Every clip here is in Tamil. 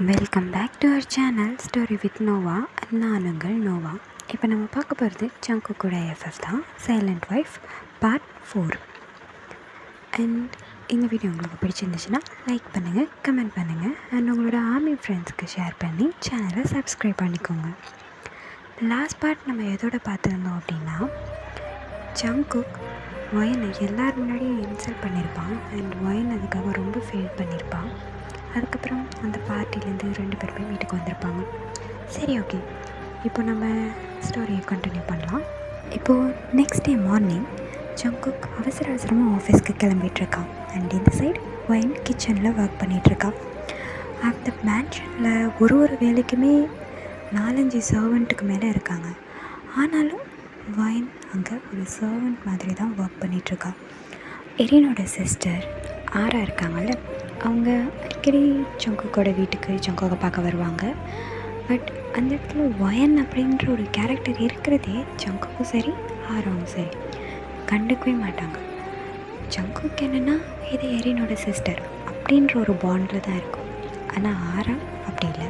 Welcome back to our channel story with Nova. நான் உங்கள் நோவா. இப்போ நம்ம பார்க்க போகிறது ஜங்குக்கோட எஃப்எஃப் தான், சைலண்ட் ஒய்ஃப் பார்ட் 4. அண்ட் இந்த வீடியோ உங்களுக்கு பிடிச்சிருந்துச்சுன்னா லைக் பண்ணுங்கள், கமெண்ட் பண்ணுங்கள், அண்ட் உங்களோட ஆர்மி ஃப்ரெண்ட்ஸ்க்கு ஷேர் பண்ணி சேனலை சப்ஸ்கிரைப் பண்ணிக்கோங்க. லாஸ்ட் பார்ட் நம்ம எதோட பார்த்துருந்தோம் அப்படின்னா, ஜங்குக் ஒயனை எல்லார் முன்னாடியும் இன்சல்ட் பண்ணியிருப்பான் அண்ட் ஒயன் அதுக்காக ரொம்ப ஃபீல் பண்ணியிருப்பான். அதுக்கப்புறம் அந்த பார்ட்டிலேருந்து 2 பேருமே வீட்டுக்கு வந்திருப்பாங்க. சரி, ஓகே, இப்போ நம்ம ஸ்டோரியை கண்டினியூ பண்ணலாம். இப்போது நெக்ஸ்ட் டே மார்னிங் ஜங்குக் அவசரமாக ஆஃபீஸ்க்கு கிளம்பிகிட்ருக்கான். அண்ட் இந்த சைடு ஒயின் கிச்சனில் ஒர்க் பண்ணிகிட்ருக்கான். அந்த மேன்ஷனில் ஒரு வேலைக்குமே 4-5 சர்வெண்ட்டுக்கு மேலே இருக்காங்க. ஆனாலும் ஒயின் அங்கே ஒரு சர்வெண்ட் மாதிரி தான் ஒர்க் பண்ணிகிட்ருக்கா. எரினோட சிஸ்டர் ஆரா இருக்காங்கல்ல, அவங்க அடிக்கடி ஜங்குக்கோட வீட்டுக்கு ஜங்குக்கை பார்க்க வருவாங்க. பட் அந்த இடத்துல ஒயன் அப்படின்ற ஒரு கேரக்டர் இருக்கிறதே ஜங்குக்கும் சரி ஆராவும் சரி கண்டுக்கவே மாட்டாங்க. ஜங்குக்கு என்னென்னா இது எரினோட சிஸ்டர் அப்படின்ற ஒரு பாண்டில் தான் இருக்கும். ஆனால் ஆரா அப்படி இல்லை.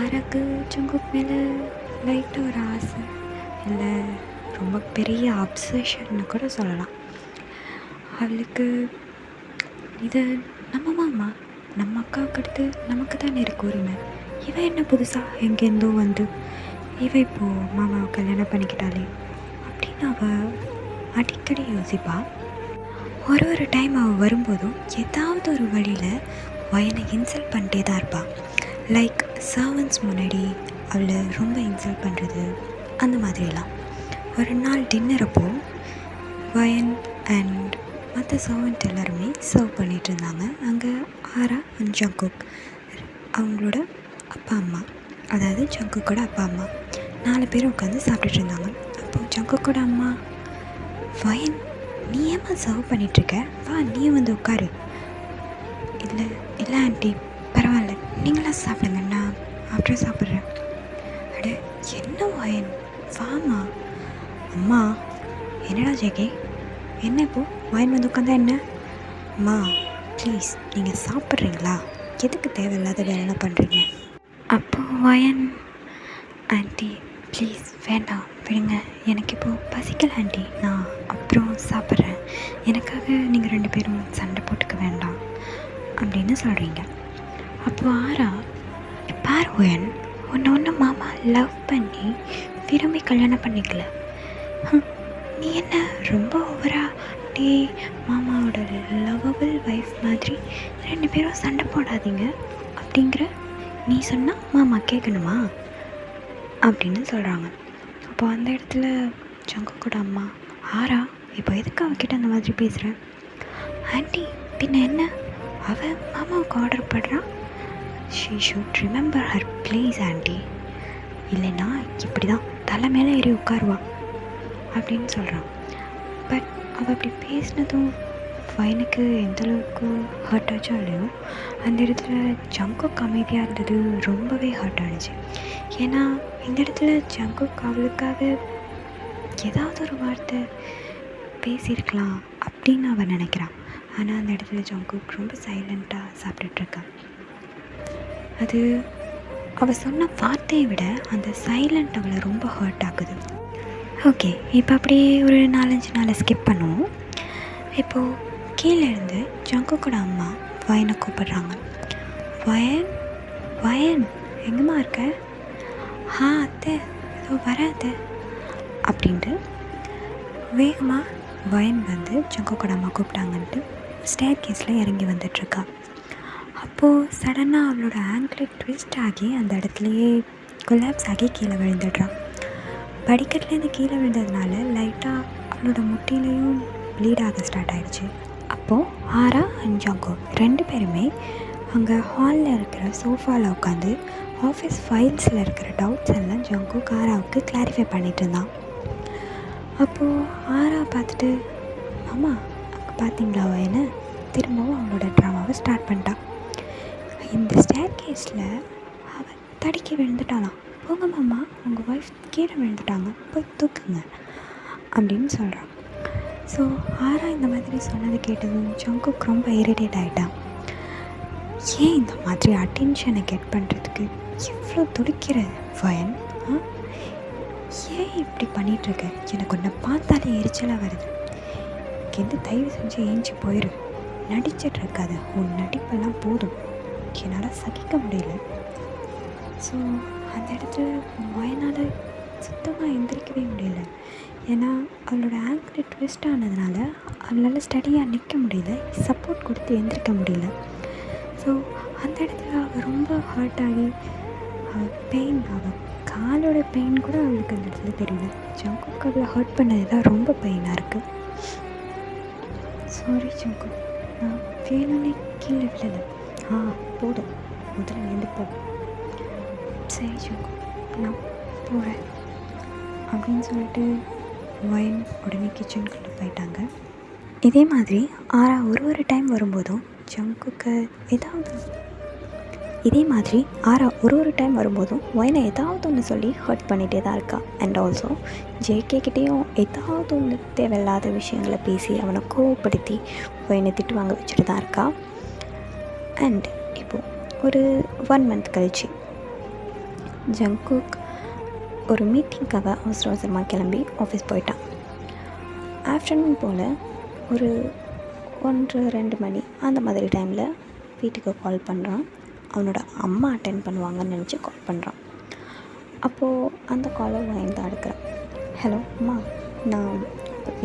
ஆராக்கு ஜங்குக் மேலே லைட்டாக ஒரு ஆசை, இல்லை ரொம்ப பெரிய அப்சஷன்னு கூட சொல்லலாம். அவளுக்கு இது நம்ம மாமா, நம்ம அக்காவுக்கு அடுத்து நமக்கு தானே இருக்கு உரிமை. இவன் என்ன புதுசாக எங்கேருந்தோ வந்து இவன் இப்போது மாமாவை கல்யாணம் பண்ணிக்கிட்டாளே அப்படின்னு அவள் அடிக்கடி யோசிப்பாள். ஒரு டைம் அவள் வரும்போதும் ஏதாவது ஒரு வழியில் ஒயனை இன்சல்ட் பண்ணிட்டே தான் இருப்பாள். லைக் சர்வன்ஸ் முன்னாடி அவளை ரொம்ப இன்சல்ட் பண்ணுறது, அந்த மாதிரிலாம். ஒரு நாள் டின்னர் அப்போ ஒயன் அண்ட் மற்ற சர்வெண்ட் எல்லாருமே சர்வ் பண்ணிகிட்டு இருந்தாங்க. அங்கே ஆரா அண்ட் ஜங்குக், அவங்களோட அப்பா அம்மா, அதாவது ஜங்குக்கோட அப்பா அம்மா 4 பேரும் உட்காந்து சாப்பிட்டுட்டு இருந்தாங்க. அப்போது ஜங்குக்கோட அம்மா, வயன் நீ ஏம்மா சர்வ் பண்ணிகிட்ருக்க, வா நீயும் வந்து உட்காரு. இல்லை இல்லை ஆண்டி, பரவாயில்ல, நீங்களாம் சாப்பிடுங்க, நான் அப்புறம் சாப்பிட்றேன். அட என்ன வயன், வாமா. அம்மா என்னடா ஜெகே, என்ன இப்போது வயன் வந்து உட்காந்தா என்ன? அம்மா ப்ளீஸ் நீங்கள் சாப்பிட்றீங்களா, எதுக்கு தேவையில்லாத வேலைலாம் பண்ணுறீங்க? அப்போது வயன், ஆண்டி ப்ளீஸ் வேண்டாம் விடுங்க, எனக்கு இப்போது பசிக்கல ஆண்டி, நான் அப்புறம் சாப்பிட்றேன், எனக்காக நீங்கள் 2 பேரும் சண்டை போட்டுக்க வேண்டாம் அப்படின்னு சொல்கிறீங்க. அப்போது ஆரா, பார் வயன், ஒன்று மாமா லவ் பண்ணி விரும்பி கல்யாணம் பண்ணிக்கல, நீ என்ன ரொம்ப ஓவரா டே மாமாவோட லவ்வபிள் ஒய்ஃப் மாதிரி 2 பேரும் சண்டை போடாதீங்க அப்படிங்கிற, நீ சொன்னால் மாமா கேட்கணுமா அப்படின்னு சொல்கிறாங்க. அப்போ அந்த இடத்துல ஜங்குக்கோட அம்மா, ஆரா இப்போ எதுக்கு அவகிட்ட அந்த மாதிரி பேசுகிறேன்? ஆண்டி பின்ன என்ன, அவள் மாமாவுக்கு ஆர்டர் பண்ணுறான், she should remember her please aunty, இல்லைன்னா இப்படி தான் தலை மேலே ஏறி உட்காருவான் அப்படின்னு சொல்கிறான். பட் அவள் அப்படி பேசினதும் வயனுக்கு எந்தளவுக்கு ஹர்ட் ஆச்சோ இல்லையோ, அந்த இடத்துல ஜங்குக் அமைதியாக இருந்தது ரொம்பவே ஹர்ட் ஆனிச்சு. ஏன்னா இந்த இடத்துல ஜங்குக் அவளுக்காக ஏதாவது ஒரு வார்த்தை பேசியிருக்கலாம் அப்படின்னு அவன் நினைக்கிறான். ஆனால் அந்த இடத்துல ஜங்குக் ரொம்ப சைலண்ட்டாக சாப்பிட்டுட்ருக்கான். அது அவள் சொன்ன வார்த்தையை விட அந்த சைலண்ட் அவளை ரொம்ப ஹர்ட் ஆகுது. ஓகே, இப்போ அப்படியே ஒரு 4-5 நாளை ஸ்கிப் பண்ணுவோம். இப்போது கீழே இருந்து ஜங்குக்கோட அம்மா வயனை கூப்பிடுறாங்க. வயன், வயன் எங்கேம்மா இருக்க? அத்தை இதோ வராது அப்படின்ட்டு வேகமாக வயன் வந்து ஜங்குக்கோட அம்மா கூப்பிட்டாங்கன்ட்டு ஸ்டேர் கேஸில் இறங்கி வந்துட்டுருக்கா. அப்போது சடனாக அவளோட ஆங்கிள் ட்விஸ்ட் ஆகி அந்த இடத்துலையே கொலாப்ஸ் ஆகி கீழே விழுந்துடுறான். படிக்கட்டுலேருந்து கீழே விழுந்ததுனால லைட்டாக அவளோட முட்டிலையும் ப்ளீட் ஆக ஸ்டார்ட் ஆகிடுச்சு. அப்போது ஆரா அண்ட் ஜங்குக் 2 பேருமே அங்கே ஹாலில் இருக்கிற சோஃபாவில் உட்காந்து ஆஃபீஸ் ஃபைல்ஸில் இருக்கிற டவுட்ஸ் எல்லாம் ஜங்குக் ஆராவுக்கு கிளாரிஃபை பண்ணிகிட்டு இருந்தான். அப்போது ஆரா பார்த்துட்டு, மாமா அங்கே பார்த்தீங்களா என்ன, திரும்பவும் அவளோட ட்ராமாவை ஸ்டார்ட் பண்ணிட்டான். இந்த ஸ்டேர் கேஸில் அவள் தடுக்கி விழுந்துட்டாலாம். போங்க மாமா, உங்கள் ஒய்ஃப் கீழே விழுந்துட்டாங்க, போய் தூக்குங்க அப்படின்னு சொல்கிறான். ஸோ ஆரா இந்த மாதிரி சொன்னது கேட்டதும் ஜங்குக் ரொம்ப இரிட்டேட் ஆகிட்டான். ஏன் இந்த மாதிரி அட்டென்ஷனை கெட் பண்ணுறதுக்கு எவ்வளோ துடிக்கிற வயன்? ஏன் இப்படி பண்ணிகிட்ருக்க? எனக்கு ஒன்றை பார்த்தாலே எரிச்சலாக வருது. இங்கேருந்து தயவு செஞ்சு ஏஞ்சி போயிடு. நடிச்சிட்டு இருக்காது. உன் நடிப்பெல்லாம் போதும். என்னால் சகிக்க முடியல. ஸோ அந்த இடத்துல வயனால் சுத்தமாக எந்திரிக்கவே முடியல. ஏன்னா அவளோட ஆங்கிள் ட்விஸ்ட் ஆனதுனால அவளால் ஸ்டடியாக நிற்க முடியல, சப்போர்ட் கொடுத்து எந்திரிக்க முடியல. ஸோ அந்த இடத்துல அவள் ரொம்ப ஹர்ட் ஆகி பெயின், அவள் காலோட பெயின் கூட அவளுக்கு அந்த இடத்துல தெரியல. ஜங்குக் அவளை ஹர்ட் பண்ணது தான் ரொம்ப பெயினாக இருக்குது. சாரி ஜங்குக், நான் வேணும்னே கீழே விழலை. போதும், முதல்ல எழுந்துப்போ. சரி ஜங்குக், நான் போகிறேன் அப்படின்னு சொல்லிட்டு வயன் உடனே கிச்சனுக்குள்ளே போயிட்டாங்க. இதே மாதிரி ஆரா ஒரு டைம் வரும்போதும் ஜங்குக்கு வயனை ஏதாவது ஒன்று சொல்லி ஹர்ட் பண்ணிகிட்டே தான் இருக்கா. அண்ட் ஆல்சோ ஜேகேக்கிட்டேயும் ஏதாவது ஒன்று தேவையில்லாத விஷயங்களை பேசி அவனை கோவப்படுத்தி வயனை திட்டு வாங்க வச்சுட்டு தான் இருக்கா. அண்ட் இப்போது ஒரு 1 month கழிச்சு ஜங்குக் ஒரு மீட்டிங்காக அவசரமாக கிளம்பி ஆஃபீஸ் போயிட்டான். ஆஃப்டர்நூன் போல் ஒரு 1-2 மணி அந்த மாதிரி டைமில் வீட்டுக்கு கால் பண்ணுறான். அவனோட அம்மா அட்டென்ட் பண்ணுவாங்கன்னு நினச்சி கால் பண்ணுறான். அப்போது அந்த காலை வயன் தான் எடுக்கிறேன். ஹலோ அம்மா, நான்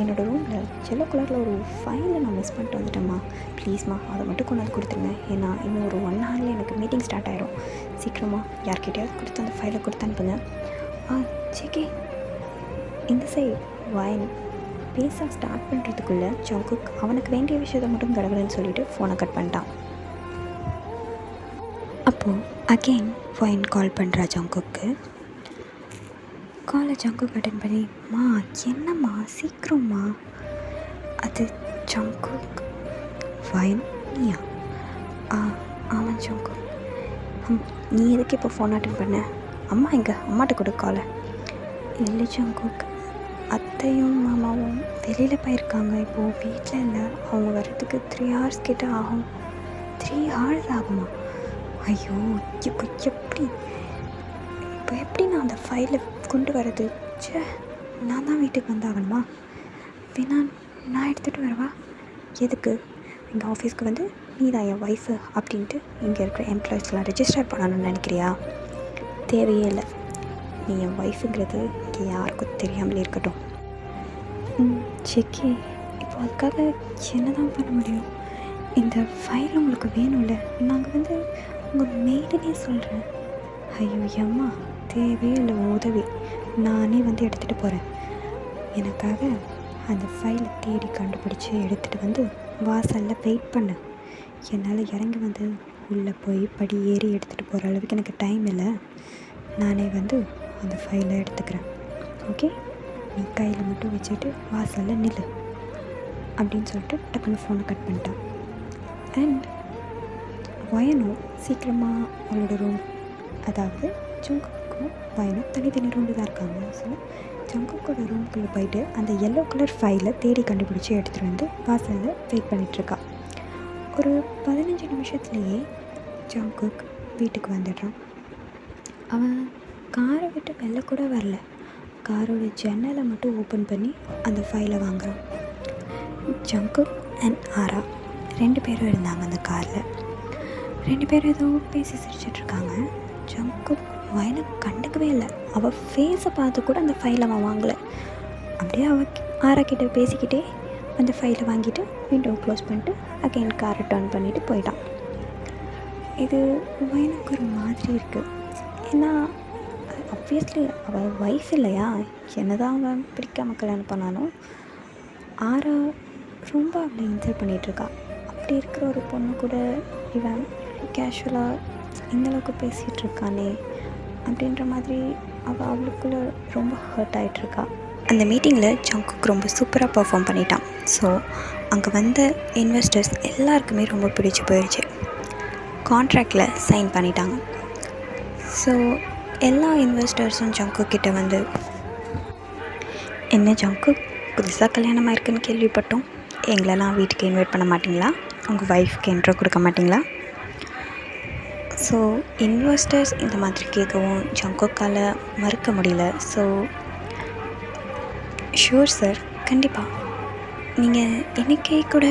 என்னோடய ரூமில் எல்லோ கலரில் ஒரு ஃபைலை நான் மிஸ் பண்ணிட்டு வந்துட்டேம்மா. ப்ளீஸ்மா அதை மட்டும் கொண்டு வந்து கொடுத்துருங்க. ஏன்னா இன்னும் ஒரு 1 hourல எனக்கு மீட்டிங் ஸ்டார்ட் ஆகிடும். சீக்கிரமாக யார்கிட்டையாவது கொடுத்து அந்த ஃபைலை கொடுத்து அனுப்புங்க. ஜேகே, இந்த சைடு வயன் பேச ஸ்டார்ட் பண்ணுறதுக்குள்ளே ஜங்குக் அவனுக்கு வேண்டிய விஷயத்தை மட்டும் கடவுள்னு சொல்லிவிட்டு ஃபோனை கட் பண்ணிட்டான். அப்போது அகெயின் வயன் கால் பண்ணுறா ஜங்குக்கு. காலை ஜங்குக் அட்டென்ட் பண்ணி, மா என்னம்மா சீக்கிரம்மா. அது ஜங்குக். வயன், நீயா? ஆமாம் ஜங்குக். நீ எதுக்கு இப்போ ஃபோன் அட்டென்ட் பண்ண? அம்மா எங்கே? அம்மாட்ட கொடு காலை. இல்லை ஜங்குக், அத்தையும் மாமாவும் வெளியில் போயிருக்காங்க, இப்போது வீட்டில் இல்லை. அவங்க வர்றதுக்கு 3 hours கிட்ட ஆகும். 3 hours ஆகுமா? ஐயோ, இப்போ எப்படி நான் அந்த ஃபைலை கொண்டு வரது? நான் தான் வீட்டுக்கு வந்தாகணுமா? வேணா நான் எடுத்துகிட்டு வரவா? எதுக்கு? எங்கள் ஆஃபீஸ்க்கு வந்து நீ தான் என் ஒய்ஃபு அப்படின்ட்டு இங்கே இருக்கிற எம்ப்ளாயிஸ்லாம் ரெஜிஸ்டர் பண்ணணும்னு நினைக்கிறியா? தேவையே இல்லை. நீ என் ஒய்ஃபுங்கிறது இங்கே யாருக்கும் தெரியாமலே இருக்கட்டும். செக்கி, இப்போ அதுக்காக என்ன தான் பண்ண முடியும்? இந்த ஃபைல் உங்களுக்கு வேணும்ல, நாங்கள் வந்து உங்கள் மெய்டுனே சொல்கிறேன். ஐயோ அம்மா, தேவையே இல்லை உதவி. நானே வந்து எடுத்துகிட்டு போகிறேன். எனக்காக அந்த ஃபைலை தேடி கண்டுபிடிச்சி எடுத்துகிட்டு வந்து வாசலில் வெயிட் பண்ணு. என்னால் இறங்கி வந்து உள்ளே போய் படி ஏறி எடுத்துகிட்டு போகிற அளவுக்கு எனக்கு டைம் இல்லை. நானே வந்து அந்த ஃபைலை எடுத்துக்கிறேன். ஓகே, நீ கையில் மட்டும் வச்சுட்டு வாசலில் நில்லு அப்படின்னு சொல்லிட்டு டக்குன்னு ஃபோனை கட் பண்ணிட்டான். அண்ட் வயனும் சீக்கிரமாக அவளோட ரூம், அதாவது ஜங்குக்கும் வயனும் தனித்தனி ரூமில் தான் இருக்காங்க. ஸோ ஜங்குக்கோட ரூம்குள்ளே போயிட்டு அந்த எல்லோ கலர் ஃபைலை தேடி கண்டுபிடிச்சி எடுத்துகிட்டு வந்து வாசலில் வெயிட் பண்ணிகிட்ருக்கா. ஒரு 15 நிமிஷத்துலேயே ஜங்குக் வீட்டுக்கு வந்துடுறான். அவன் காரை விட்டு வெளில கூட வரல. காரோட ஜன்னலை மட்டும் ஓப்பன் பண்ணி அந்த ஃபைலை வாங்குகிறான். ஜங்குக் அண்ட் ஆரா 2 பேரும் இருந்தாங்க அந்த காரில். 2 பேரும் ஏதோ பேசி சிரிச்சிட்ருக்காங்க. ஜங்குக் வயனை கண்டுக்கவே இல்லை. அவள் ஃபேஸை பார்த்து கூட அந்த ஃபைலை அவன் வாங்கலை. அப்படியே ஆரா கிட்டே பேசிக்கிட்டே அந்த ஃபைலை வாங்கிட்டு விண்டோ க்ளோஸ் பண்ணிட்டு அகைன் காரை டர்ன் பண்ணிவிட்டு போயிட்டான். இது வயனுக்கு ஒரு மாதிரி இருக்குது. ஏன்னா ஆப்வியஸ்லி அவள் ஒய்ஃப் இல்லையா? என்ன தான் அவன் பிடிக்காமல் கல்யாணம் பண்ணாலும் ஆரா ரொம்ப அவளை இன்சல்ட் பண்ணிகிட்ருக்கா. அப்படி இருக்கிற ஒரு பொண்ணு கூட இவன் கேஷுவலாக இந்தளவுக்கு பேசிகிட்டு இருக்கானே அப்படின்ற மாதிரி அவளுக்குள்ள ரொம்ப ஹர்ட் ஆகிட்டுருக்கா. அந்த மீட்டிங்கில் ஜங்குக் ரொம்ப சூப்பராக பர்ஃபார்ம் பண்ணிட்டான். ஸோ அங்கே வந்த இன்வெஸ்டர்ஸ் எல்லாருக்குமே ரொம்ப பிடிச்சி போயிடுச்சு. கான்ட்ராக்டில் சைன் பண்ணிட்டாங்க. ஸோ எல்லா இன்வெஸ்டர்ஸும் ஜங்குக் கிட்ட வந்து, என்ன ஜங்குக், புதுசாக கல்யாணம் ஆயிருக்குன்னு கேள்விப்பட்டோம். எங்களெல்லாம் வீட்டுக்கு இன்வைட் பண்ண மாட்டிங்களா? உங்கள் ஒய்ஃப்க்கு இன்ட்ரோ கொடுக்க மாட்டிங்களா? ஸோ இன்வெஸ்டர்ஸ் இந்த மாதிரி கேட்கவும் ஜங்குக்கால் மறுக்க முடியல. ஸோ ஷூர் சார், கண்டிப்பாக நீங்கள் இன்றைக்கே கூட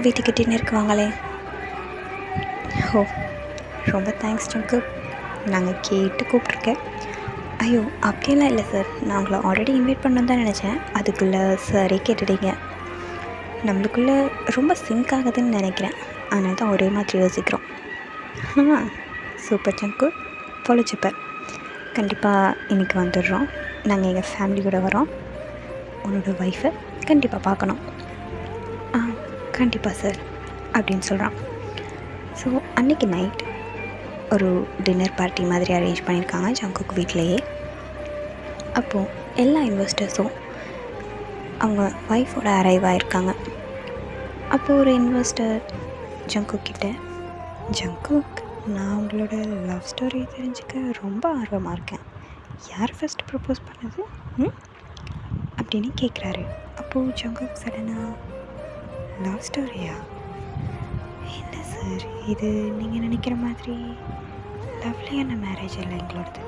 வீட்டுக்கு டின்னருக்கு வாங்களே. ஓ, ரொம்ப தேங்க்ஸ் ஜங்குக், நாங்கள் கேட்டு கூப்பிட்ருக்கேன். ஐயோ அப்படியெல்லாம் இல்லை சார், நான் உங்களை ஆல்ரெடி இன்வைட் பண்ணணும் தான் நினச்சேன், அதுக்குள்ளே சாரே கேட்டுட்டீங்க. நம்மளுக்குள்ளே ரொம்ப சிங்க் ஆகுதுன்னு நினைக்கிறேன், அதனால தான் ஒரே மாதிரி யோசிக்கிறோம். சூப்பர் ஜங்குக், பொழிச்சுப்பர். கண்டிப்பாக இன்றைக்கி வந்துடுறோம். நாங்கள் எங்கள் ஃபேமிலியோட வரோம். உன்னோட ஒய்ஃபை கண்டிப்பாக பார்க்கணும். கண்டிப்பாக சார் அப்படின்னு சொல்கிறான். ஸோ அன்றைக்கி நைட் ஒரு டின்னர் பார்ட்டி மாதிரி அரேஞ்ச் பண்ணியிருக்காங்க ஜங்குக் வீட்டிலையே. அப்போது எல்லா இன்வெஸ்டர்ஸும் அவங்க ஒய்ஃபோட அரைவ் ஆகிருக்காங்க. அப்போது ஒரு இன்வெஸ்டர் ஜங்குக் கிட்ட, ஜங்குக், நான் உங்களோட லவ் ஸ்டோரி தெரிஞ்சுக்க ரொம்ப ஆர்வமாக இருக்கேன், யார் ஃபஸ்ட் ப்ரப்போஸ் பண்ணது அப்படின்னு கேட்குறாரு. அப்போது ஜங்குக் சடனாக, லவ் ஸ்டோரியா? என்ன சார் இது, நீங்கள் நினைக்கிற மாதிரி லவ்லியான மேரேஜ் இல்லை எங்களோடது,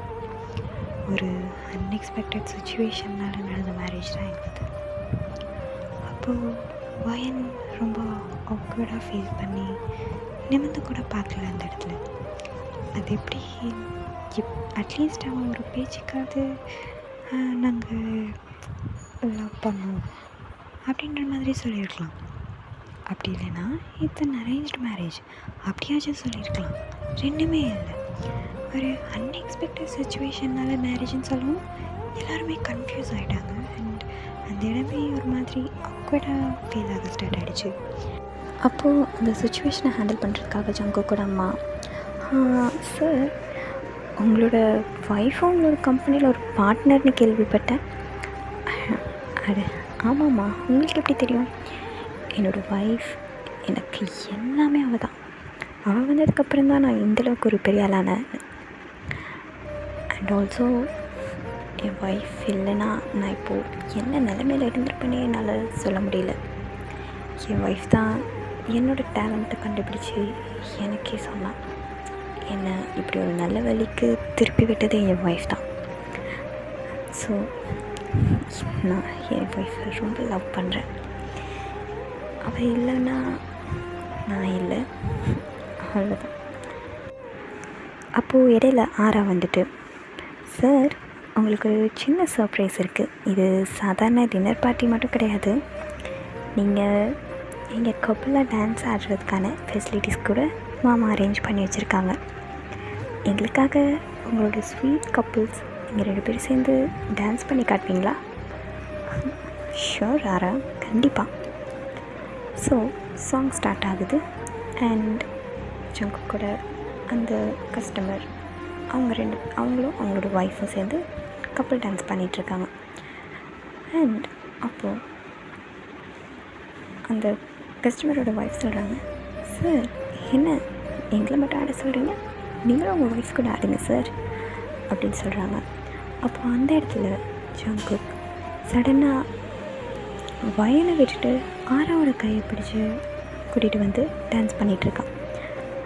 ஒரு அன்எக்ஸ்பெக்டட் சுச்சுவேஷனால் நடந்த மேரேஜ் தான் எங்களது. அப்போது வயன் ரொம்ப ஆக்வர்டாக ஃபீல் பண்ணி நிமிர்ந்து கூட பார்க்கல அந்த இடத்துல. அது எப்படி அட்லீஸ்ட் அவன் ஒரு பேச்சுக்காவது நாங்கள் லவ் பண்ணோம் அப்படின்ற மாதிரி சொல்லியிருக்கலாம். அப்படி இல்லைன்னா இட்ஸ் அரேஞ்ச்டு மேரேஜ் அப்படியாச்சும் சொல்லியிருக்கலாம். ரெண்டுமே இல்லை, ஒரு அன்எக்ஸ்பெக்டட் சுச்சுவேஷனால் மேரேஜ்னு சொல்லவும் எல்லாருமே கன்ஃபியூஸ் ஆகிட்டாங்க. அண்ட் அந்த இடமே ஒரு மாதிரி ஆக்வர்டாக ஃபீல் ஆக ஸ்டார்ட் ஆகிடுச்சு. அப்போது அந்த சுச்சுவேஷனை ஹேண்டில் பண்ணுறதுக்காக ஜங்குக்கோட அம்மா, சார் உங்களோட ஒய்ஃபும் உங்களோட கம்பெனியில் ஒரு பார்ட்னர்னு கேள்விப்பட்டேன். அட ஆமாம்மா, உங்களுக்கு எப்படி தெரியும்? என்னோடய ஒய்ஃப் எனக்கு எல்லாமே அவள் தான். அவள் வந்ததுக்கப்புறம் தான் நான் இந்தளவுக்கு ஒரு பெரிய ஆளானேன். அண்ட் ஆல்சோ என் ஒய்ஃப் இல்லைன்னா நான் இப்போது என்ன நிலைமையில் இருந்திருப்பேனே என்னால் சொல்ல முடியல. என் ஒய்ஃப் தான் என்னோடய டேலண்ட்டை கண்டுபிடிச்சி எனக்கே சொன்னான். என்னை இப்படி ஒரு நல்ல வழிக்கு திருப்பி விட்டதே என் ஒய்ஃப் தான். ஸோ நான் என் ஒய்ஃபை ரொம்ப லவ் பண்ணுறேன். அவள் இல்லைன்னா நான் இல்லை, அவ்வளோதான். அப்போது இடையில ஆரா வந்துட்டு, சார் உங்களுக்கு ஒரு சின்ன சர்ப்ரைஸ் இருக்குது. இது சாதாரண டின்னர் பார்ட்டி மட்டும் கிடையாது, நீங்கள் எங்கள் கப்புளாக டான்ஸ் ஆடுறதுக்கான ஃபெசிலிட்டிஸ் கூட மாமா அரேஞ்ச் பண்ணி வச்சுருக்காங்க. எங்களுக்காக உங்களோட ஸ்வீட் கப்புள்ஸ் நீங்கள் 2 பேரும் சேர்ந்து டான்ஸ் பண்ணி காட்டுவீங்களா? ஷோர் ஆரா, கண்டிப்பாக. ஸோ சாங் ஸ்டார்ட் ஆகுது. அண்ட் ஜங்குக் கூட அந்த கஸ்டமர் அவங்களும் அவங்களோட ஒய்ஃபும் சேர்ந்து கப்புள் டான்ஸ் பண்ணிகிட்ருக்காங்க. அண்ட் அப்போது அந்த கஸ்டமரோட ஒய்ஃப் சொல்கிறாங்க, சார் என்ன எங்களை மட்டும் ஆட சொல்கிறீங்க, நீங்களும் உங்கள் ஒய்ஃப் கூட ஆடுங்க சார் அப்படின்னு சொல்கிறாங்க. அப்போது அந்த இடத்துல ஜங்குக் சடனாக வயனை விட்டுட்டு ஆராவோட கையை பிடிச்சி கூட்டிகிட்டு வந்து டான்ஸ் பண்ணிகிட்ருக்கான்.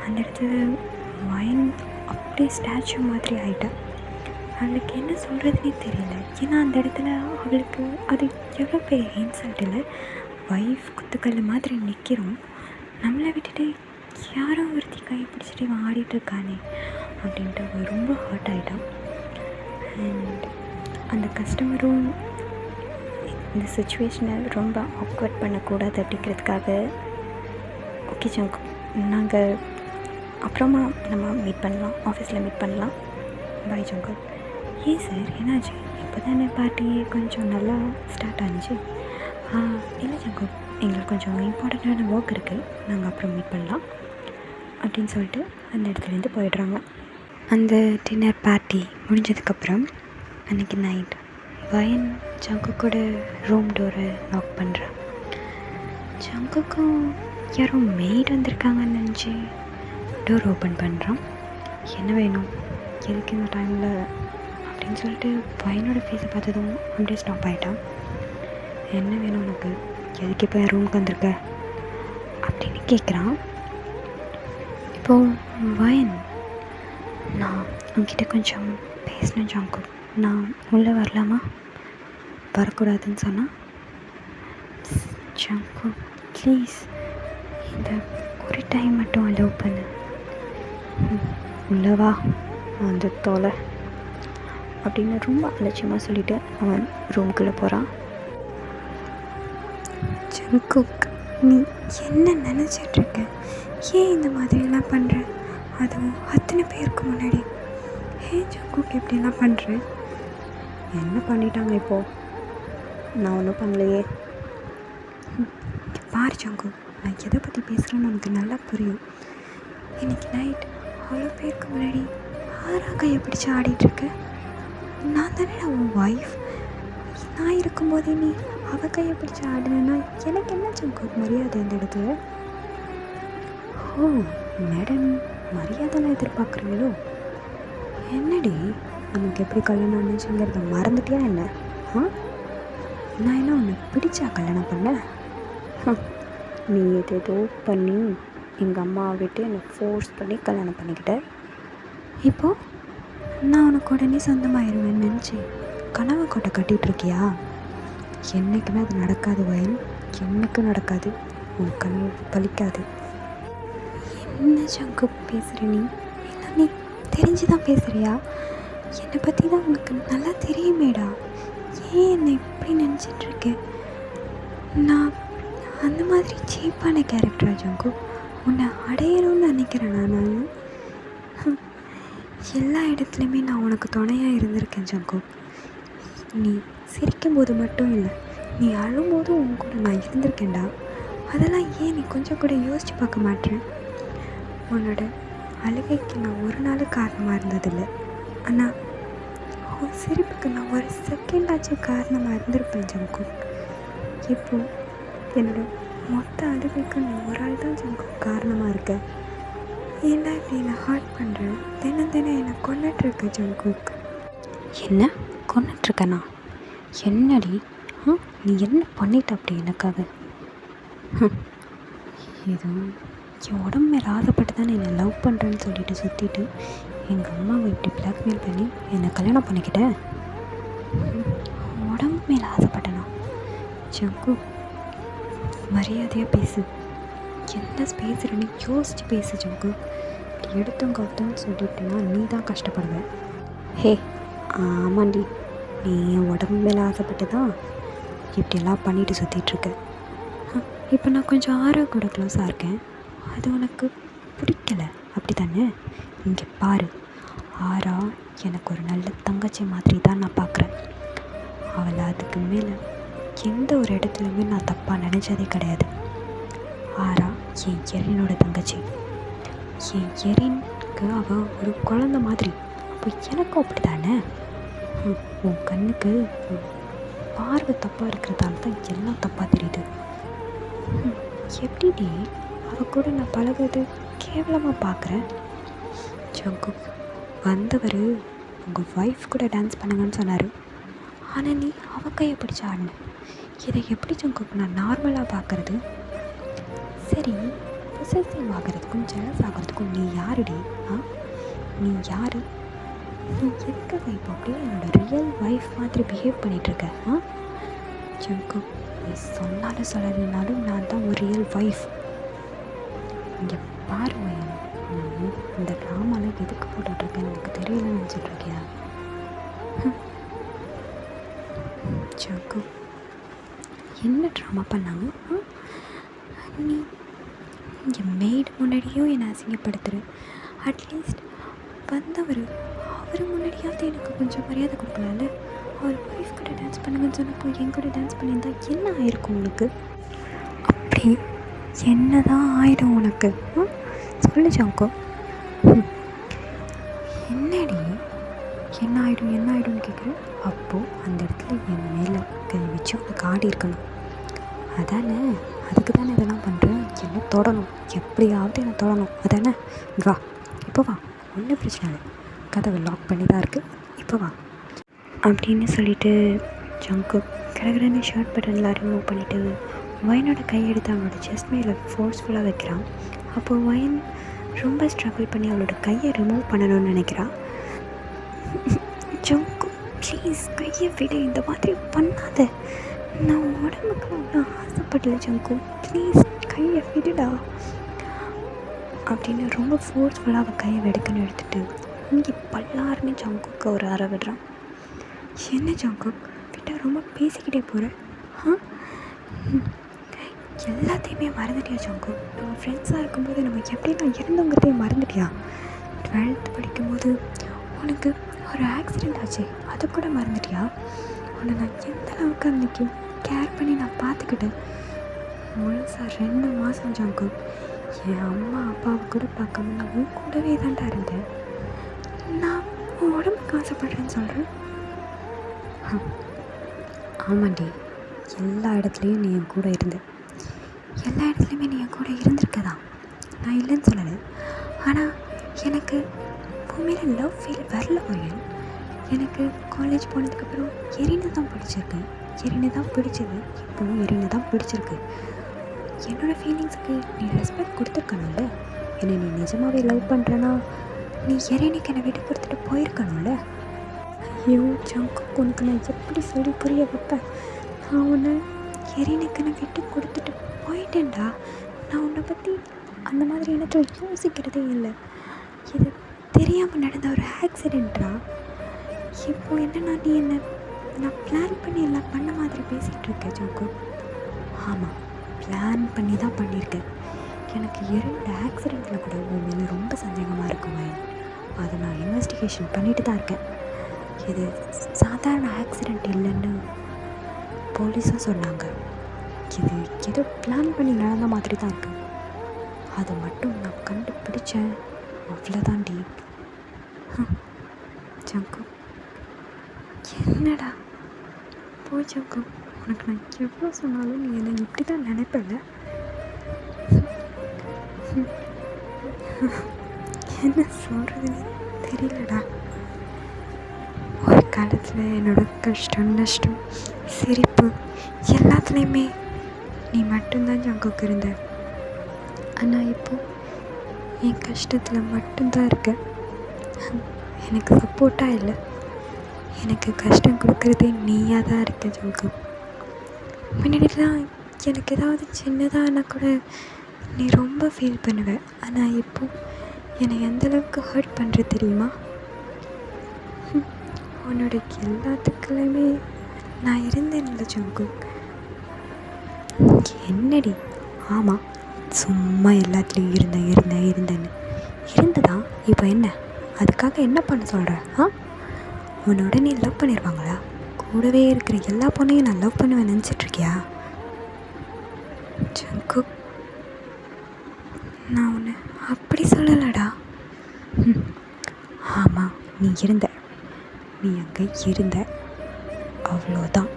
அந்த இடத்துல வயன் அப்படியே ஸ்டாச்சு மாதிரி ஆகிட்டா. அவளுக்கு என்ன சொல்கிறதுனே தெரியல. ஏன்னா அந்த இடத்துல அவளுக்கு அது எவ்வளோ பெரிய இன்சல்ட் இல்லை, ஒய்ஃப் குத்துக்கல் மாதிரி நிற்கிறோம், நம்மளை விட்டுட்டு யாரோ ஒருத்தி கையை பிடிச்சிட்டு இவன் ஆடிட்டுருக்கானே அப்படின்ட்டு அவள் ரொம்ப ஹர்ட் ஆகிட்டான். அண்ட் அந்த கஸ்டமரும் இந்த சுச்சுவேஷனை ரொம்ப ஆக்வர்ட் பண்ணக்கூடாது அப்படிங்கிறதுக்காக, ஓகே ஜங்கு, நாங்கள் அப்புறமா நம்ம மீட் பண்ணலாம், ஆஃபீஸில் மீட் பண்ணலாம், பாய் ஜங்கு. ஏன் சார் என்னாச்சு, இப்போ தானே பார்ட்டியே கொஞ்சம் நல்லா ஸ்டார்ட் ஆனிச்சு. இல்லை ஜங்கு, எங்களுக்கு கொஞ்சம் இம்பார்ட்டண்ட்டான ஒர்க் இருக்குது, நாங்கள் அப்புறம் மீட் பண்ணலாம் அப்படின்னு சொல்லிட்டு அந்த இடத்துலேருந்து போயிடுறாங்க. அந்த டின்னர் பார்ட்டி முடிஞ்சதுக்கப்புறம் அன்றைக்கி நைட் வயன் ஜங்குக்கோட ரூம் டோரை லாக் பண்ணுறான். ஜங்குக்கும் யாரோ மெய்ட் வந்திருக்காங்கன்னு நினச்சி டோர் ஓப்பன் பண்ணுறான். என்ன வேணும், எதுக்கு இந்த டைமில் அப்படின்னு சொல்லிட்டு பையனோட ஃபேஸை பார்த்ததும் அப்படியே ஸ்டாப் ஆகிட்டான். என்ன வேணும் உனக்கு, எதுக்கு இப்போ என் ரூமுக்கு வந்திருக்க அப்படின்னு கேட்குறான். இப்போது வயன் நான் உங்ககிட்ட கொஞ்சம் பேசணும் ஜங்குக். நான் உள்ளே வரலாமா? வரக்கூடாதுன்னு சொன்னால் ஜங்குக் ப்ளீஸ் இந்த ஒரு டைம் மட்டும் அலோவ் பண்ணு. உள்ளே வா வந்து தொலை அப்படின்னு ரொம்ப அலட்சியமாக சொல்லிவிட்டு அவன் ரூம்குள்ளே போகிறான். ஜங்குக் நீ என்ன நினச்சிட்ருக்க? ஏன் இந்த மாதிரிலாம் பண்ணுற? அதுவும் அத்தனை பேருக்கு முன்னாடி. ஏன் ஜங்குக் இப்படிலாம் பண்ணுற? என்ன பண்ணிட்டாங்க இப்போது? நான் ஒன்றும் பண்ணலையே. பாரு ஜங்குக், நான் எதை பற்றி பேசுகிறேன்னு உனக்கு நல்லா புரியும். இன்னைக்கு நைட் அவ்வளோ பேருக்கு முன்னாடி ஆறா கையை பிடிச்சி ஆடிட்டுருக்க. நான் தானே உன் ஒய்ஃப். நான் இருக்கும்போதே நீ அவள் கையை பிடிச்சி ஆடினா எனக்கு என்ன ஜங்குக் மரியாதை இந்த இடத்துல? ஓ மேடம், மரியாதைலாம் எதிர்பார்க்குறீங்களோ? என்னடி நமக்கு எப்படி கல்யாணம் ஆனிச்சுங்கிறத மறந்துட்டியா என்ன? நான் என்ன உன்னை பிடிச்சா கல்யாணம் பண்ண? நீ ஏதேதோ பண்ணி எங்கள் அம்மாவை விட்டு என்னை ஃபோர்ஸ் பண்ணி கல்யாணம் பண்ணிக்கிட்ட. இப்போது நான் உனக்கு உடனே சொந்தமாயிருவேன்னு நினச்சி கனவு கோட்டை கட்டிகிட்ருக்கியா? என்றைக்குமே அது நடக்காது வயல், என்றைக்கும் நடக்காது. உன் கனவு பலிக்காது. என்ன ஜங்கு பேசுகிற நீ? இல்லை நீ தெரிஞ்சு தான் பேசுகிறியா? என்னை பற்றி தான் உனக்கு நல்லா தெரியுமேடா. ஏன் என்னை இப்படி நினச்சிட்ருக்க? நான் அந்த மாதிரி சீப்பான கேரக்டரா ஜங்கு? உன்னை அடையணும்னு நினைக்கிறேன் நான். எல்லா இடத்துலையுமே நான் உனக்கு துணையாக இருந்திருக்கேன் ஜங்கு. நீ சிரிக்கும்போது மட்டும் இல்லை, நீ அழும்போதும் உன் கூட நான் இருந்திருக்கேன்டா. அதெல்லாம் ஏன் நீ கொஞ்சம் கூட யோசித்து பார்க்க மாட்டேன்? உன்னோட அழுகைக்கு நான் ஒரு நாள் காரணமாக இருந்ததில்லை, ஆனால் உன் சிரிப்புக்கு நான் ஒரு செகண்டாச்சும் காரணமாக இருந்திருப்பேன் ஜங்கு. இப்போது என்னோட மொத்த அழுகைக்கு நீ ஒரு ஆள் தான் ஜங்கு காரணமாக இருக்க. ஏன்னா இப்படி என்னை ஹார்ட் பண்ணுறேன், தினம் என்னை கொண்டுட்ருக்க ஜங்குக். என்ன கொண்டுட்ருக்கண்ணா? என்னடி? நீ என்ன பண்ணிட்ட அப்படி எனக்காக? இது என் உடம்பு மேலே ஆசைப்பட்டு தானே என்னை லவ் பண்ணுறேன்னு சொல்லிட்டு சுற்றிட்டு எங்கள் அம்மாவை இப்படி பிளாக்மெயில் பண்ணி என்னை கல்யாணம் பண்ணிக்கிட்டேன். உடம்பு மேலே ஆசைப்பட்டேனா? ஜங்கு மரியாதையாக பேசு. என்ன பேசுகிறேன்னு யோசித்து பேசு ஜங்கு. இப்படி எடுத்தோம் கவுத்தோன்னு சொல்லிட்டேன்னா நீ தான் கஷ்டப்படுவேன். ஹே ஆமாண்டி, நீ என் உடம்பு மேலே ஆசைப்பட்டு தான் இப்படியெல்லாம் பண்ணிட்டு சுற்றிட்டுருக்க. இப்போ நான் கொஞ்சம் ஆறா கூட க்ளோஸாக இருக்கேன், அது உனக்கு பிடிக்கல அப்படி தானே? இங்கே பாரு, ஆறா எனக்கு ஒரு நல்ல தங்கச்சி மாதிரி தான் நான் பார்க்குறேன். அவளை அதுக்கு மேலே எந்த ஒரு இடத்துலையுமே நான் தப்பாக நினச்சதே கிடையாது. ஆறா என் எரினோட தங்கச்சி. என் எரினுக்கு அவள் ஒரு குழந்த மாதிரி. அப்போ எனக்கும் அப்படி தானே? உன் கண்ணுக்கு பார்வை தப்பாக இருக்கிறதால தான் எல்லாம் தப்பாக தெரியுது. எப்படி அவள் கூட நான் பழகிறது கேவலமாக பார்க்குறேன்? ஜங்கு வந்தவர் உங்கள் ஒய்ஃப் கூட டான்ஸ் பண்ணுங்கன்னு சொன்னார், ஆனால் நீ அவள் கையை பிடிச்சி ஆடின. இதை எப்படி ஜங்குக்கு நான் நார்மலாக பார்க்குறது? சரி, பொசசிவ் ஆகிறதுக்கும் ஜெலஸ் ஆகிறதுக்கும் நீ யாருடி? நீ யார்? நீ எதுக்காக இப்போ அப்படியே என்னோடய ரியல் ஒய்ஃப் மாதிரி பிஹேவ் பண்ணிகிட்ருக்க? ஜங்கு நீ சொன்னாலும் சொல்லலைனாலும் நான் தான் ஒரு ரியல் ஒய்ஃப். இங்கே பாரு வயல், நீ இந்த ட்ராமாவில் எதுக்கு போட்டுட்ருக்கேன்னு எனக்கு தெரியலன்னு நினச்சிட்ருக்கியா? ஜங்கு என்ன ட்ராமா பண்ணாங்க? நீ இங்கே மெய்டு முன்னாடியும் என்னை அசிங்கப்படுத்துகிற. அட்லீஸ்ட் வந்தவர் அவர் முன்னாடியாவது எனக்கு கொஞ்சம் மரியாதை கொடுக்கலாம்ல. அவர் ஒய்ஃப் கூட டான்ஸ் பண்ணுங்கன்னு சொன்னப்போ என் கூட டான்ஸ் பண்ணியிருந்தா என்ன ஆயிருக்கும் உனக்கு? அப்படி என்ன தான் ஆயிடும் உனக்கு? சொல்லு ஜங்கு. என்னடி என்ன ஆகிடும்னு கேட்குறேன். அப்போது அந்த இடத்துல என் மேலே கை வச்சு உனக்கு ஆடி இருக்கணும் அதானே? அதுக்கு தானே இதெல்லாம் பண்ணுறேன். என்ன தொடணும், எப்படியாவது என்னை தொடணும் அதானே? வா இப்போ வா, ஒன்றும் பிரச்சனை இல்லை, கதவை லாக் பண்ணி தான் இருக்குது, இப்போ வா அப்படின்னு சொல்லிட்டு ஜங்கு கடகடன்னு ஷர்ட் பட்டன்லாம் ரிமூவ் பண்ணிவிட்டு வயனோட கையெடுத்து அவனோட செஸ்ட் மேலே ஃபோர்ஸ்ஃபுல்லாக வைக்கிறான். அப்போது வயன் ரொம்ப ஸ்ட்ரகிள் பண்ணி அவளோட கையை ரிமூவ் பண்ணணும்னு நினைக்கிறா. ஜங்கு ப்ளீஸ் கையை விட, இந்த மாதிரி பண்ணாத, நான் உடம்புக்கு அவ்வளோ ஆசைப்படல ஜங்கு, ப்ளீஸ் கையை விடுடா அப்படின்னு ரொம்ப ஃபோர்ஸ்ஃபுல்லாக அவள் கையை வெடுக்குன்னு எடுத்துட்டு இங்கே பல்லாருன்னு ஜங்குக்கு ஒரு அறை விடுறான். என்ன ஜங்குக் விட்டால் ரொம்ப பேசிக்கிட்டே போகிற? எல்லாத்தையுமே மறந்துட்டியா ஜங்கு? நம்ம ஃப்ரெண்ட்ஸாக இருக்கும்போது நம்ம எப்படிலாம் இருந்தோங்கிறதையும் மறந்துட்டியா? 12th படிக்கும்போது உனக்கு ஒரு ஆக்சிடெண்ட் ஆச்சு, அதை கூட மறந்துட்டியா? உன்னை நான் எந்த அளவுக்கு அன்றைக்கி கேர் பண்ணி நான் பார்த்துக்கிட்டேன். முழுசாக 2 மாதம் ஜங்கு என் அம்மா அப்பாவை கூட பார்க்காம நான் உன் கூடவே தான்டா இருந்தேன். நான் உன் உடம்புக்கு ஆசைப்படுறேன்னு சொல்கிறேன். ஆமாண்டி, எல்லா இடத்துலையும் நீ என் கூட இருந்த, எல்லா இடத்துலையுமே நீ என் கூட இருந்திருக்கதான், நான் இல்லைன்னு சொல்லலை. ஆனால் எனக்கு உண்மையில லவ் ஃபீல் வரல வயன். எனக்கு காலேஜ் போனதுக்கப்புறம் எரின்னு தான் பிடிச்சிருக்கு, எரின்னு தான் பிடிச்சது, இப்போவும் எரின்னு தான் பிடிச்சிருக்கு. என்னோடய ஃபீலிங்ஸுக்கு நீ ரெஸ்பெக்ட் கொடுத்துருக்கணும்ல. என்னை நீ நிஜமாகவே லவ் பண்ணுறேன்னா நீ எரினுக்கு என்னை விட்டு கொடுத்துட்டு போயிருக்கணும்ல. ஐயோ ஜங்கு, உனக்கு நான் எப்படி சொல்லி புரிய வைப்பேன்? நான் உன்னை எரினுக்குன்னு விட்டு கொடுத்துட்டு போயிட்டேன்டா. நான் உன்னை பற்றி அந்த மாதிரி எனக்கு யோசிக்கிறதே இல்லை. இது தெரியாமல் நடந்த ஒரு ஆக்சிடெண்ட்ரா. இப்போது என்னன்னா நீ என்ன நான் பிளான் பண்ணி எல்லாம் பண்ண மாதிரி பேசிகிட்டு இருக்கேன் ஜங்கு. ஆமாம், பிளான் பண்ணி தான் பண்ணியிருக்கேன். எனக்கு 2 ஆக்சிடெண்ட்டில் கூட உன் மேலே ரொம்ப சந்தேகமாக இருக்குமா? அதை நான் இன்வெஸ்டிகேஷன் பண்ணிட்டு தான் இருக்கேன். இது சாதாரண ஆக்சிடெண்ட் இல்லைன்னு போலீஸும் சொன்னாங்க. இது ஏதோ பிளான் பண்ணி நடந்த மாதிரி தான் இருக்குது. அதை மட்டும் நான் கண்டுபிடிச்சேன், அவ்வளோதாண்டி. ஜங்கு என்னடா போ ஜங்கு, உனக்கு நான் எவ்வளோ சொன்னாலும் நீ என்னை இப்படி தான் நினைப்பல. என்ன சொல்கிறதுன்னு தெரியலடா. ஒரு காலத்தில் என்னோட கஷ்டம் நஷ்டம் சிரிப்பு எல்லாத்துலேயுமே நீ மட்டும்தான் ஜங்குக்கு இருந்த. ஆனால் இப்போது என் கஷ்டத்தில் மட்டும்தான் இருக்க. எனக்கு சப்போர்ட்டாக இல்லை, எனக்கு கஷ்டம் கொடுக்குறதே நீயாக தான் இருக்க ஜங்கு. முன்னாடிலாம் எனக்கு ஏதாவது சின்னதானா கூட நீ ரொம்ப ஃபீல் பண்ணுவேன். ஆனால் இப்போது என்னை எந்தளவுக்கு ஹர்ட் பண்ணுற தெரியுமா? உன்னோட எல்லாத்துக்குள்ளேயுமே நான் இருந்தேன்ல ஜங்கு. என்னடி? ஆமாம், சும்மா எல்லாத்துலேயும் இருந்தேன்னு இருந்துதான். இப்போ என்ன? அதுக்காக என்ன பண்ண சொல்கிற? உன்னோட நீ லவ் பண்ணிடுவாங்களா? கூடவே இருக்கிற எல்லா பொண்ணையும் நான் லவ் பண்ணுவேன் நினச்சிட்ருக்கியா ஜங்கு? நான் உன்னை அப்படி சொல்லலடா. ஆமாம், நீ அங்கே இருந்த, அவ்வளோதான்.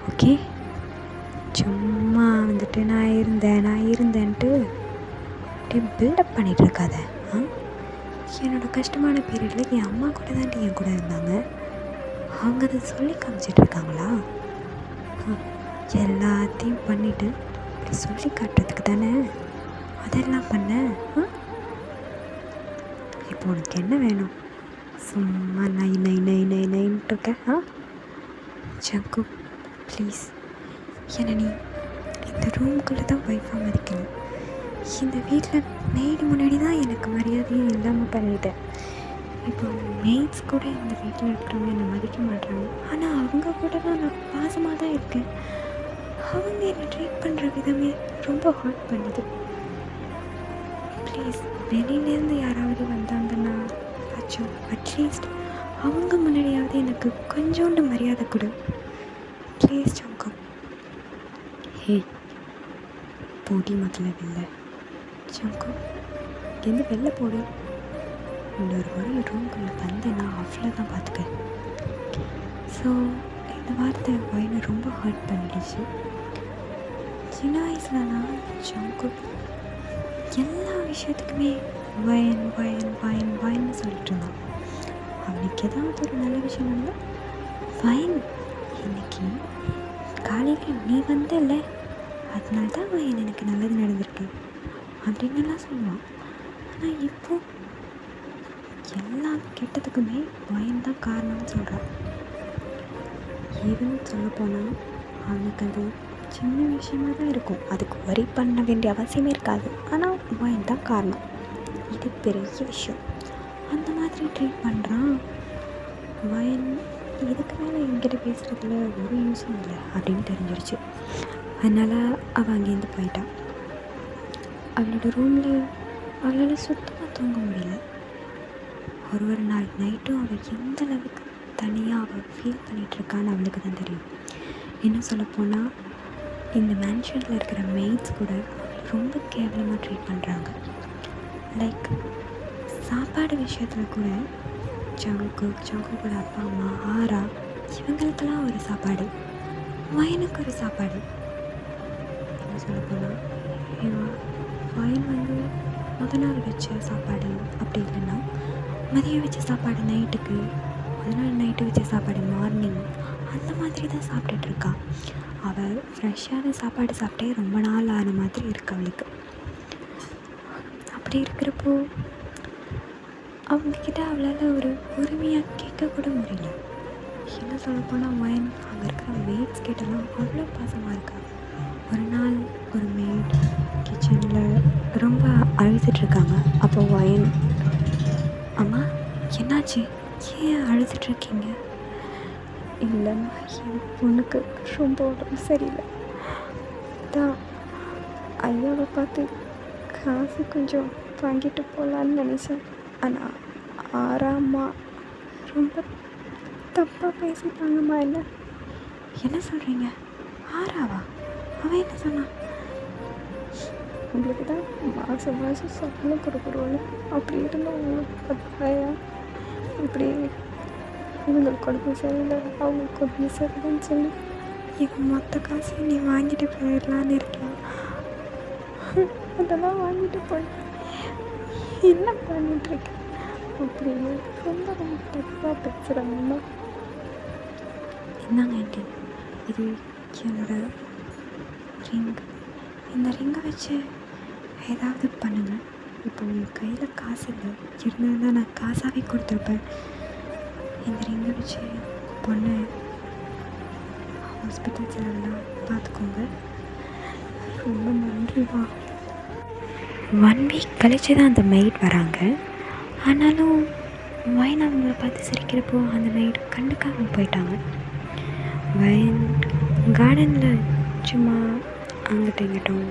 ஓகே, சும்மா வந்துட்டு நான் இருந்தேன்ட்டு அப்படியே பில்டப் பண்ணிகிட்டு இருக்காத. என்னோடய கஷ்டமான பீரியடில் என் அம்மா கூட தான்ட்டு என் கூட இருந்தாங்க. அவங்க அதை சொல்லி காமிச்சிட்டு இருக்காங்களா? எல்லாத்தையும் பண்ணிவிட்டு இப்படி சொல்லி காட்டுறதுக்கு தானே அதெல்லாம் பண்ண. இப்போ உனக்கு என்ன வேணும்? சும்மா நைன்ட்டு இருக்க. ஜங்கு ப்ளீஸ், என்னை நீ இந்த ரூம்குள்ளே தான் ஒய்ஃபாக மதிக்கணும். இந்த வீட்டில் மெய்டு முன்னாடி தான் எனக்கு மரியாதையும் இல்லாமல் பண்ணிட்டேன். இப்போ மெய்ட்ஸ் கூட இந்த வீட்டில் இருக்கிறவங்க என்னை மதிக்க மாட்டாங்க. ஆனால் அவங்க கூட தான் நான் பாசமாக தான் இருக்கேன். அவங்க என்னை ட்ரீட் பண்ணுற விதமே ரொம்ப ஹர்ட் பண்ணுது. ப்ளீஸ், வெளியிலேருந்து யாராவது வந்தாங்கன்னா அச்சோ அட்லீஸ்ட் அவங்க முன்னாடியாவது எனக்கு கொஞ்சோண்டு மரியாதை கொடு ப்ளீஸ் ஜங்கு. ஹே போடி முதல்ல வெளில ஜங்கு, இங்கேருந்து வெளில போடு. இன்னொரு முறை ரூம்குள்ளே வந்தேன்னா அவ்வளோதான் பார்த்துக்க. ஸோ இந்த வார்த்தை வயனை ரொம்ப ஹர்ட் பண்ணிடுச்சு. சின்ன வயசுலலாம் ஜங்கு எல்லா விஷயத்துக்குமே வயன்னு சொல்லிட்டு இருந்தான். அவனுக்கு ஏதாவது ஒரு நல்ல விஷயம் இருந்தால் வயன். இன்னைக்கு காலையில் நீ வந்தல, அதனால தான் வயன் எனக்கு நல்லது நடந்திருக்கு. அப்படின்னுலாம் சொல்லுவான். ஆனால் இப்போ எல்லா கெட்டதுக்குமே வயன் தான் காரணம்னு சொல்கிறான். ஈவன் சொல்லப்போனால் அவனுக்கு அது சின்ன விஷயமாக தான் இருக்கும், அதுக்கு வரி பண்ண வேண்டிய அவசியமே இருக்காது. ஆனால் வயன் தான் காரணம், இது பெரிய விஷயம். அந்த மாதிரி ட்ரீட் பண்ணுறான் வயன். இதுக்கு மேலே என்கிட்ட பேசுகிறதுல ஒரு யூஸும் இல்லை அப்படின்னு தெரிஞ்சிருச்சு. அதனால் அவள் அங்கேருந்து போயிட்டான். அவளோட ரூமில் அவளால் சுத்தமாக தூங்க முடியல. ஒரு நாள் நைட்டும் அவள் எந்த அளவுக்கு தனியாக அவள் ஃபீல் பண்ணிகிட்ருக்கான்னு அவளுக்கு தான் தெரியும். இன்னும் சொல்லப்போனால் இந்த மேன்ஷனில் இருக்கிற மெய்ட்ஸ் கூட ரொம்ப கேவலமாக ட்ரீட் பண்ணுறாங்க. லைக் சாப்பாடு விஷயத்தில் கூட சங்குக்கோட அப்பா அம்மா ஆரா இவங்களுக்கெல்லாம் ஒரு சாப்பாடு, வயனுக்கு ஒரு சாப்பாடு. என்ன சொல்லப்போனால் வயன் முத நாள் வச்ச சாப்பாடு அப்படி இல்லைன்னா மதியம் வச்ச சாப்பாடு நைட்டுக்கு, முத நாள் நைட்டு வச்ச சாப்பாடு மார்னிங், அந்த மாதிரி தான் சாப்பிட்டுட்ருக்கா. அவள் ஃப்ரெஷ்ஷான சாப்பாடு சாப்பிட்டே ரொம்ப நாள் ஆன மாதிரி இருக்கு அவளுக்கு. அப்படி இருக்கிறப்போ அவங்கக்கிட்ட அவளால் ஒரு உரிமையாக கேட்கக்கூட முடியல. என்ன சொல்லப்போனால் வயன் அங்கே இருக்கிற மெய்ட்ஸ் கிட்டலாம் அவ்வளோ பாசமாக இருக்கா. ஒரு நாள் ஒரு மெய்ட் கிச்சனில் ரொம்ப அழுதுட்ருக்காங்க. அப்போ வயன், அம்மா என்னாச்சு, ஏன் அழுதுட்ருக்கீங்க? இல்லைம்மா, என் பொண்ணுக்கு ரொம்ப உடம்பு சரியில்லை, தான் ஐயாவை பார்த்து காசு கொஞ்சம் வாங்கிட்டு போகலான்னு நினச்சேன். ஆனால் ஆறாம்மா ரொம்ப தப்பாக பேசிட்டாங்கம்மா. என்ன சொல்கிறீங்க? ஆறாவா? அவன் என்ன சொன்னான்? உங்களுக்கு தான் மாதம் மாதம் சம்பளம் கொடுக்குறோன்னு, அப்படி இருந்தால் உங்களுக்கு பத்தாயா? இப்படி இவங்களுக்கு உடம்பு சரியில்லை, அவங்களுக்கு உடம்பு சரியில்லைன்னு சொல்லி எங்கள் மொத்த காசையும் நீ வாங்கிட்டு போயிடலான்னு இருக்கியா? அதெல்லாம் வாங்கிட்டு போய் என்ன பண்ணிகிட்ருக்க அப்படின்னு ரொம்ப ரொம்ப தப்பாக பேசுகிறாங்கம்மா. என்னங்க ஆண்டி, இது என்னோட ரிங், இந்த ரிங்கை வச்சு ஏதாவது பண்ணுங்கள். இப்போ உங்கள் கையில் காசு இல்லை, இருந்தால் நான் காசாகவே கொடுத்துருப்பேன். இந்த ரிங்கை வச்சு பொண்ணு ஹாஸ்பிட்டல் செலவெல்லாம் பார்த்துக்கோங்க. ரொம்ப நன்றிவா. 1 வீக் கழிச்சு தான் அந்த மெய்ட் வராங்க. ஆனாலும் வயன் அவங்கள பார்த்து சிரிக்கிறப்போ அந்த மெய்ட் கண்டுக்காமல் போயிட்டாங்க. வயன் கார்டனில் சும்மா அங்கிட்ட இங்கிட்டும்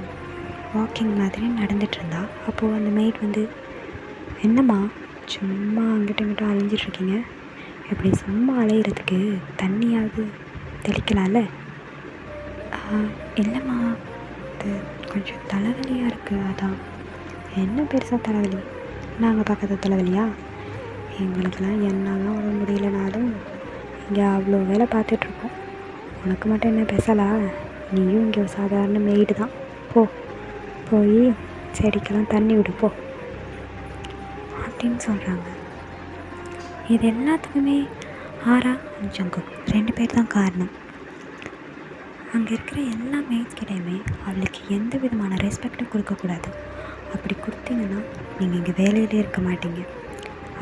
வாக்கிங் மாதிரி நடந்துகிட்டு இருந்தா. அப்போது அந்த மெய்ட் என்னம்மா சும்மா அங்கிட்ட இங்கிட்டும் அலைஞ்சிட்ருக்கீங்க, இப்படி சும்மா அலையிறதுக்கு தண்ணியாவது தெளிக்கலாம்ல? இல்லைம்மா, அது கொஞ்சம் தலைவலியாக இருக்குது, அதான். என்ன பெருசாக தலைவலி? நாங்கள் பார்க்காத தலைவலியா? எங்களுக்கெல்லாம் என்ன தான் உடம்பு முடியலனாலும் இங்கே அவ்வளோ வேலை பார்த்துட்ருக்கோம். உனக்கு மட்டும் என்ன பேசலா? நீயும் இங்கே ஒரு சாதாரண மெய்டு தான். போய் செடிக்கெல்லாம் தண்ணி விடுப்போ அப்படின்னு சொல்கிறாங்க. இது எல்லாத்துக்குமே ஆரா அண்ட் ஜங்குக் 2 பேர் தான் காரணம். அங்கே இருக்கிற எல்லா மெய்ட்ஸ் கிட்டேயுமே அவளுக்கு எந்த விதமான ரெஸ்பெக்டும் கொடுக்கக்கூடாது. அப்படி கொடுத்தீங்கன்னா நீங்கள் இங்கே வேலையிலே இருக்க மாட்டீங்க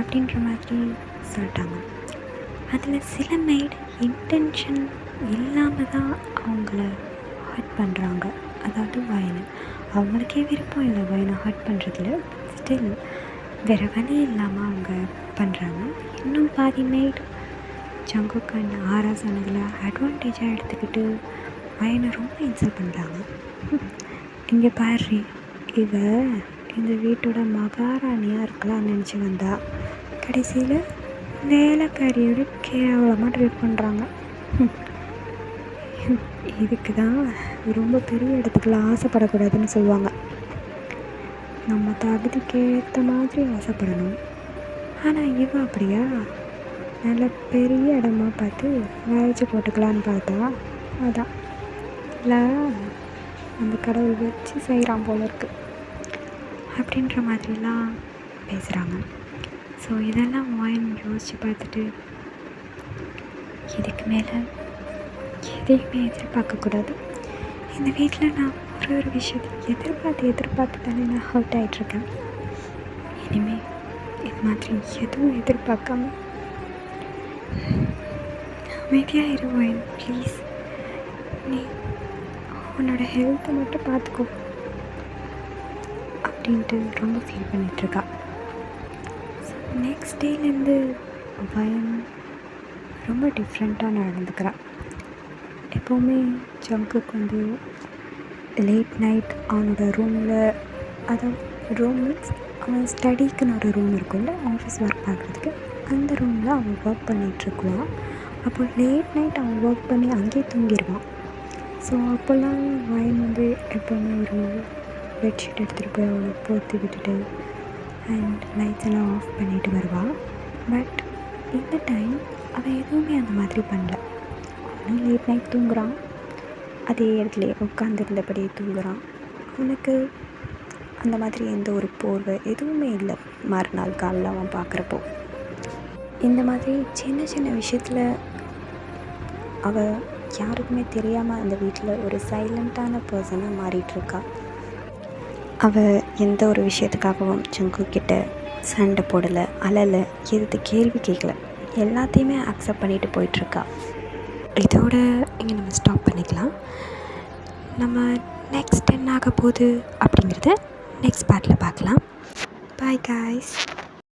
அப்படின்ற மாதிரி சொல்லிட்டாங்க. அதில் சில மெய்ட் இன்டென்ஷன் இல்லாமல் தான் அவங்கள ஹர்ட் பண்ணுறாங்க. அதாவது வயனை அவங்களுக்கே விருப்பம் இல்லை வயனை ஹர்ட் பண்ணுறதுல, ஸ்டில் வேறு வழி இல்லாமல் அவங்க பண்ணுறாங்க. இன்னும் பாதி மெய்ட் ஜங்குக் அண்ட் ஆரா சொன்னதில் அட்வான்டேஜாக எடுத்துக்கிட்டு வயனை ரொம்ப இன்சல்ட் பண்ணுறாங்க. இங்கே பாரு, இவ இந்த வீட்டோட மகாராணியாக இருக்கலாம்னு நினச்சி வந்தா கடைசியில் வேலைக்காரியோட கேவலமாக ட்ரீட் பண்ணுறாங்க. இதுக்கு தான் ரொம்ப பெரிய இடத்துக்குலாம் ஆசைப்படக்கூடாதுன்னு சொல்லுவாங்க. நம்ம தகுதிக்கு ஏற்ற மாதிரி ஆசைப்படணும். ஆனால் இவ அப்படியா, நல்ல பெரிய இடமா பார்த்து வளைச்சி போட்டுக்கலான்னு பார்த்தா அதான் இல்லை, அந்த கடவுள் வச்சு செய்கிறான் போல இருக்குது அப்படின்ற மாதிரிலாம் பேசுகிறாங்க. ஸோ இதெல்லாம் வயன் யோசித்து பார்த்துட்டு இதுக்கு மேலே எதையுமே எதிர்பார்க்கக்கூடாது. இந்த வீட்டில் நான் ஒரு விஷயத்தை எதிர்பார்த்து தானே நான் ஹர்ட் ஆகிட்ருக்கேன். இனிமேல் இது மாதிரி எதுவும் எதிர்பார்க்காம அமைதியாக இருவேன். ப்ளீஸ், நீ உன்னோட ஹெல்த்தை மட்டும் பார்த்துக்கோ அப்படின்ட்டு ரொம்ப ஃபீல் பண்ணிகிட்ருக்கா. நெக்ஸ்ட் டேலேருந்து பயம் ரொம்ப டிஃப்ரெண்ட்டாக நடந்துக்கிறான். எப்போவுமே ஜங்குக்கு லேட் நைட் அவனோட ரூமில், அதாவது ரூம் மீன்ஸ் அவன் ஸ்டடிக்குன்னு ஒரு ரூம் இருக்கும்ல, ஆஃபீஸ் ஒர்க் பார்க்குறதுக்கு, அந்த ரூமில் அவன் ஒர்க் பண்ணிகிட்ருக்குவான். அப்போ லேட் நைட் அவன் ஒர்க் பண்ணி அங்கேயே தூங்கிடுவான். ஸோ அப்போல்லாம் வயன் எப்போவுமே ஒரு பெட்ஷீட் எடுத்துகிட்டு போய் அவனை போற்றி விட்டுட்டு அண்ட் லைட்ஸ் எல்லாம் ஆஃப் பண்ணிட்டு வருவாள். பட் இந்த டைம் அவன் எதுவுமே அந்த மாதிரி பண்ணல. அவனும் லேட் நைட் தூங்குறான், அதே இடத்துல உட்காந்துருந்தபடியே தூங்குறான். அவனுக்கு அந்த மாதிரி எந்த ஒரு போர்வை எதுவுமே இல்லை. மறுநாள் காலையில் அவன் பார்க்குறப்போ இந்த மாதிரி சின்ன சின்ன விஷயத்தில் அவள் யாருக்குமே தெரியாமல் அந்த வீட்டில் ஒரு சைலண்ட்டான பர்சனாக மாறிட்டுருக்கா. அவள் எந்த ஒரு விஷயத்துக்காகவும் ஜங்கு கிட்ட சண்டை போடலை, அழலை, எதுக்கு கேள்வி கேட்கல, எல்லாத்தையுமே அக்செப்ட் பண்ணிட்டு போயிட்டுருக்கா. இதோட இங்கே நம்ம ஸ்டாப் பண்ணிக்கலாம். நம்ம நெக்ஸ்ட் என்ன ஆக போகுது அப்படிங்கிறத நெக்ஸ்ட் பார்ட்டில் பார்க்கலாம். Bye guys.